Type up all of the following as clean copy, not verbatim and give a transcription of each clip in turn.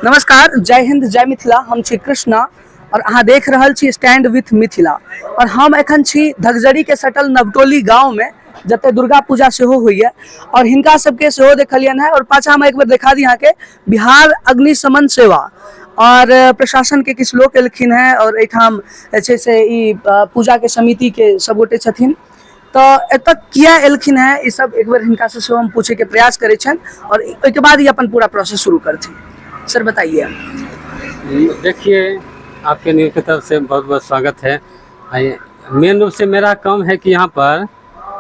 नमस्कार, जय हिंद, जय मिथिला। हम छी कृष्णा और अहाँ देख रहल छी स्टैंड विथ मिथिला। और हम एखन छी धगजड़ी के सटल नवटोली गाँव में, जते दुर्गा पूजा सेहो होइए और हिनका सबके सेहो देखलियन है। और पाछा हम एक बार देखा दी यहाँ के बिहार अग्निशमन सेवा और प्रशासन के किछु लोग एलखिन हैं और एठाम जे से ई पूजा के समिति के सब गोटे छथिन। तो एतऽ किया एलखिन हैं ई सब एक बार हिनका से हम पूछे के प्रयास करे छन और उसके बाद ही अपन पूरा प्रोसेस शुरू करथिन। सर बताइए। देखिए, आपके न्यूज़ की तरफ से बहुत बहुत स्वागत है। मेन रूप से मेरा काम है कि यहाँ पर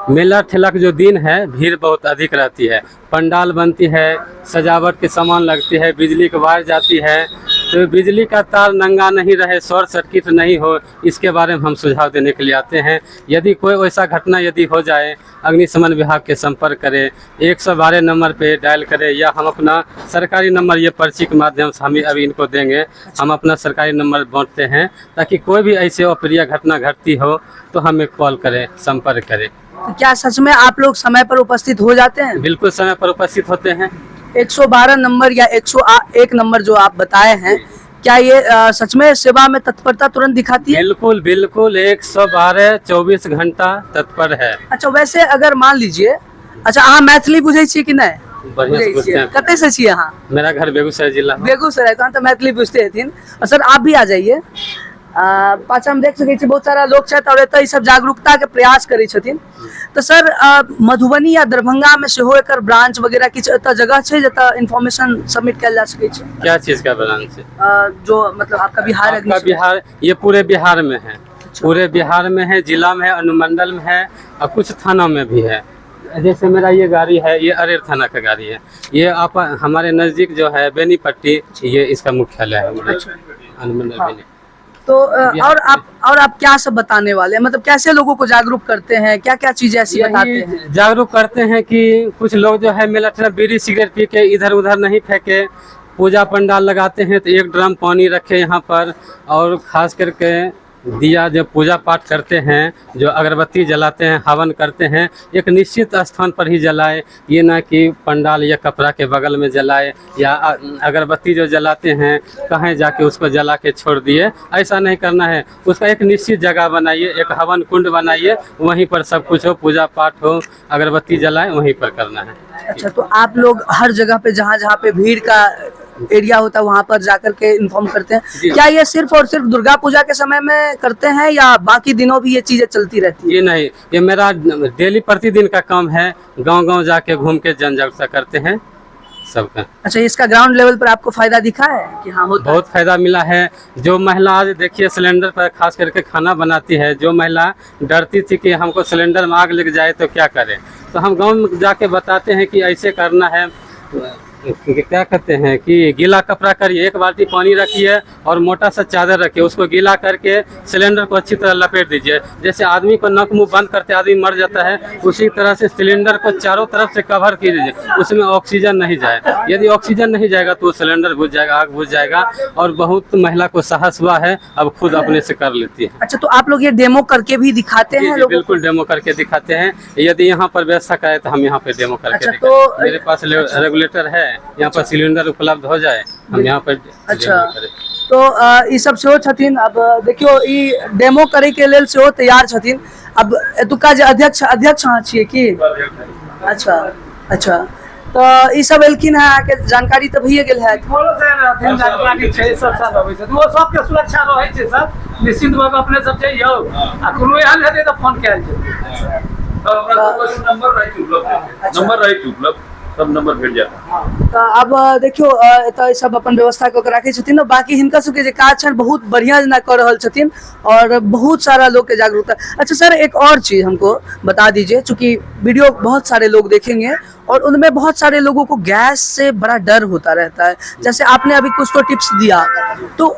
मेला ठेला का जो दिन है भीड़ बहुत अधिक रहती है, पंडाल बनती है, सजावट के सामान लगती है, बिजली की वायर जाती है, तो बिजली का तार नंगा नहीं रहे, शॉर्ट सर्किट नहीं हो, इसके बारे में हम सुझाव देने के लिए आते हैं। यदि कोई वैसा घटना यदि हो जाए, अग्निशमन विभाग के संपर्क करें, 112 नंबर पे डायल करें, या हम अपना सरकारी नंबर ये पर्ची के माध्यम से हम अभी इनको देंगे, हम अपना सरकारी नंबर बांटते हैं ताकि कोई भी ऐसे अप्रिय घटना घटती हो तो हमें कॉल करें, संपर्क करें। क्या सच में आप लोग समय पर उपस्थित हो जाते हैं? बिल्कुल समय पर उपस्थित होते हैं। 112 नंबर या 101 नंबर जो आप बताए हैं, क्या ये सच में सेवा में तत्परता तुरंत दिखाती है? बिल्कुल बिल्कुल, 112 24 घंटा तत्पर है। अच्छा, वैसे अगर मान लीजिए, अच्छा अहाँ मैथिली बुझे छी कि नहीं? बढ़िया से पूछते हैं। कते से छी अहाँ? मेरा घर बेगूसराय जिला। बेगूसराय, तो मैथिली बुझते हथिन। और सर आप भी आ जाइए। पाछा हम देख सकै छी बहुत सारा लोग छथि और एतय सब जागरूकता के प्रयास करै छथिन। तो सर मधुबनी या दरभंगा में सेहो एकर ब्रांच वगैरह किछ एतय जगह छै जतय इन्फॉर्मेशन सबमिट कैल जा सकै छै? क्या चीज का ब्रांच है? जो मतलब आपका बिहार बिहार, ये पूरे बिहार में है। पूरे बिहार में है, जिला में है, अनुमंडल में है और कुछ थाना में भी है। जैसे मेरा ये गाड़ी है, ये अरेर थाना का गाड़ी है। ये आप हमारे नज़दीक जो है बेनीपट्टी, ये इसका मुख्यालय है अनुमंडल बेनी। तो और आप क्या सब बताने वाले हैं? मतलब कैसे लोगों को जागरूक करते हैं, क्या क्या चीजें ऐसी बताते हैं? जागरूक करते हैं कि कुछ लोग जो है मेला ठेला बीड़ी सिगरेट पी के इधर उधर नहीं फेंके, पूजा पंडाल लगाते हैं तो एक ड्रम पानी रखे यहाँ पर, और खास करके दिया जब पूजा पाठ करते हैं, जो अगरबत्ती जलाते हैं, हवन करते हैं, एक निश्चित स्थान पर ही जलाए, ये ना कि पंडाल या कपड़ा के बगल में जलाए, या अगरबत्ती जो जलाते हैं कहीं जाके उसको जला के छोड़ दिए, ऐसा नहीं करना है। उसका एक निश्चित जगह बनाइए, एक हवन कुंड बनाइए, वहीं पर सब कुछ हो, पूजा पाठ हो, अगरबत्ती जलाए, वहीं पर करना है। अच्छा, तो आप लोग हर जगह पे जहाँ जहाँ पे भीड़ का एरिया होता है वहाँ पर जाकर के इन्फॉर्म करते हैं? क्या ये सिर्फ और सिर्फ दुर्गा पूजा के समय में करते हैं या बाकी दिनों भी ये चीजें चलती रहती है? ये नहीं, ये मेरा डेली प्रतिदिन का काम है। गांव-गांव जाके घूम के जन जागरूकता करते हैं सबका। अच्छा, इसका ग्राउंड लेवल पर आपको फायदा दिखा है कि हाँ होता बहुत फायदा मिला है। जो महिला आज देखिए सिलेंडर पर खास करके खाना बनाती है, जो महिला डरती थी कि हमको सिलेंडर में आग लग जाए तो क्या करें, तो हम गाँव में जाके बताते हैं कि ऐसे करना है। क्या कहते हैं कि गीला कपड़ा करिए, एक बाल्टी पानी रखिए और मोटा सा चादर रखिए, उसको गीला करके सिलेंडर को अच्छी तरह लपेट दीजिए। जैसे आदमी को नक मुंह बंद करते आदमी मर जाता है, उसी तरह से सिलेंडर को चारों तरफ से कवर कीजिए, उसमें ऑक्सीजन नहीं जाए। यदि ऑक्सीजन नहीं जाएगा तो सिलेंडर बुझ जाएगा, आग बुझ जाएगा। और बहुत महिला को साहस हुआ है, अब खुद अपने से कर लेती है। अच्छा, तो आप लोग ये डेमो करके भी दिखाते हैं? बिल्कुल डेमो करके दिखाते हैं। यदि यहाँ पर व्यवस्था कराए तो हम यहाँ पे डेमो करके दिखाते हैं। मेरे पास रेगुलेटर है, यहाँ पर सिलेंडर उपलब्ध हो जाए, हम यहाँ पर। अच्छा, तो ये सब सेहो छथिन। अब देखियो ई डेमो करे के लेल सेहो तैयार छथिन। अब एतुका जे अध्यक्ष अहाँ छियै की? अच्छा, तो ई सब एलखिन है, आके जानकारी तो भइए गेल है। जानकारी छै, सब साल होबै छै, वो सबके सुरक्षा रहै छै सर। निश्चिंत भऽ के अपने सब जइयौ, आ कोनो एहन हेतै तऽ फोन कैल जेतै। नंबर रहै छै उपलब्ध, सब नंबर भेट जाता। तो अब देखियो एतय सब अपन व्यवस्था कऽ के राखै छथिन। बाकी हिनका सबके जे काज छनि बहुत बढ़िया जना कर रहल छथिन और बहुत सारा लोग के जागरूकता। अच्छा सर, एक और चीज हमको बता दीजिए, चूंकि वीडियो बहुत सारे लोग देखेंगे और उनमें बहुत सारे लोगों को गैस से बड़ा डर होता रहता है। जैसे आपने अभी कुछ तो टिप्स दिया, तो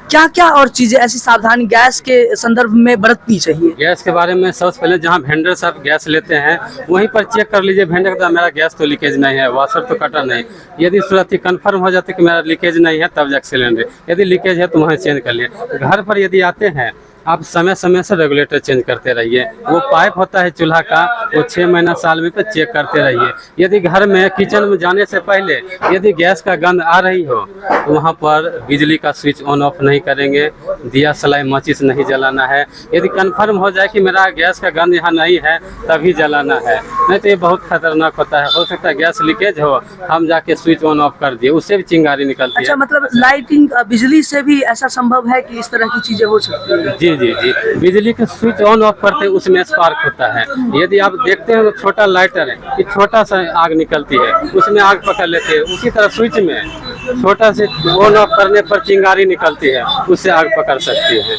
क्या क्या और चीजें ऐसी सावधानी गैस के संदर्भ में बरतनी चाहिए? गैस के बारे में सबसे पहले जहाँ वेंडर साहब गैस लेते हैं वहीं पर चेक कर लीजिए वेंडर का, मेरा गैस तो लीकेज नहीं है, वाशर तो कटा नहीं। यदि सूरत ही कन्फर्म हो जाते कि मेरा लीकेज नहीं है तब जाके सिलेंडर, यदि लीकेज है तो वहाँ चेंज कर लिए। घर पर यदि आते हैं आप समय समय से रेगुलेटर चेंज करते रहिए। वो पाइप होता है चूल्हा का, वो 6 महीना साल में पे चेक करते रहिए। यदि घर में किचन में जाने से पहले यदि गैस का गंध आ रही हो तो वहाँ पर बिजली का स्विच ऑन ऑफ नहीं करेंगे, दिया सलाई माचिस नहीं जलाना है। यदि कंफर्म हो जाए कि मेरा गैस का गंध यहाँ नहीं है तभी जलाना है, नहीं तो ये बहुत खतरनाक होता है। हो सकता है गैस लीकेज हो, हम जाके स्विच ऑन ऑफ कर दिए, उससे भी चिंगारी निकलती अच्छा, है। मतलब लाइटिंग बिजली से भी ऐसा संभव है कि इस तरह की चीजें हो सकती है? जी जी जी, बिजली के स्विच ऑन ऑफ करते उसमें स्पार्क होता है। यदि आप देखते हैं तो छोटा लाइटर है, कि छोटा सा आग निकलती है, उसमें आग पकड़ लेते हैं। उसी तरह स्विच में छोटा से ऑन ऑफ करने पर चिंगारी निकलती है, उससे आग पकड़ सकती है।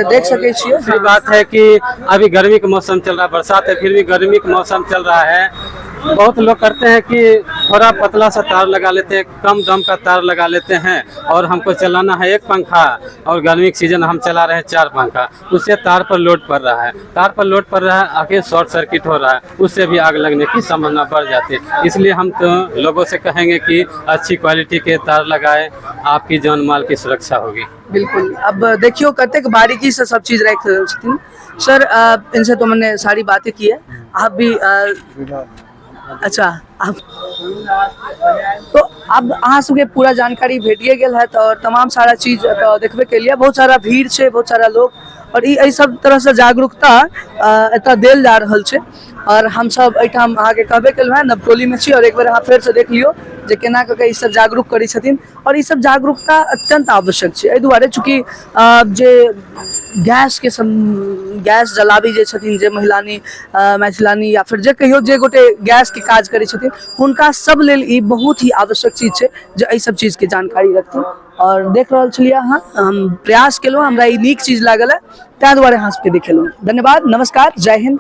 देख सके छियै। दूसरी बात है कि अभी गर्मी का मौसम चल रहा है, बरसात है फिर भी गर्मी का मौसम चल रहा है। बहुत लोग करते हैं कि थोड़ा पतला सा तार लगा लेते हैं, कम दम का तार लगा लेते हैं, और हमको चलाना है 1 पंखा और गर्मी के सीजन हम चला रहे हैं 4 पंखा, उससे तार पर लोड पड़ रहा है। तार पर लोड पड़ रहा है, आगे शॉर्ट सर्किट हो रहा है, उससे भी आग लगने की संभावना बढ़ जाती है। इसलिए हम तो लोगों से कहेंगे कि अच्छी क्वालिटी के तार लगाएं, आपकी जान माल की सुरक्षा होगी। बिल्कुल। अब देखियो कतेक बारीकी से सब चीज रख रहल छथिन सर। इनसे तो मैंने सारी बातें की है, आप भी अच्छा आप तो अब अहाँ सबके पूरा जानकारी भेटिए गेल है, और तमाम सारा चीज तो देखबे के लिए बहुत सारा भीड़ छै, बहुत सारा लोग, और ई सब तरह से जागरूकता एतऽ देल जा रहल छै। और हम सब एठाम अहाँके कहबे केलहुँ हैं नवटोली में छी, और एक बार अहाँ फेर से देख लियो जे केना कऽ ई सब जागरूक करै छथिन। और ई सब जागरूकता अत्यंत आवश्यक छै, एहि दुआरे चूँकि जे गैस जलाबी जे छथिन, जे महिलानी मैथिलानी या फिर जे कहियो जे गोटे गैस के काज करै छथिन, हुनका सब लेल ई बहुत ही आवश्यक चीज छै जे एहि सब चीज के जानकारी रखथिन। और देख रहल छलियै अहाँ, हम प्रयास केलहुँ, हमरा ई नीक चीज लागल है, ताहि दुआरे अहाँ सबके देखेलहुँ। धन्यवाद, नमस्कार, जय हिंद।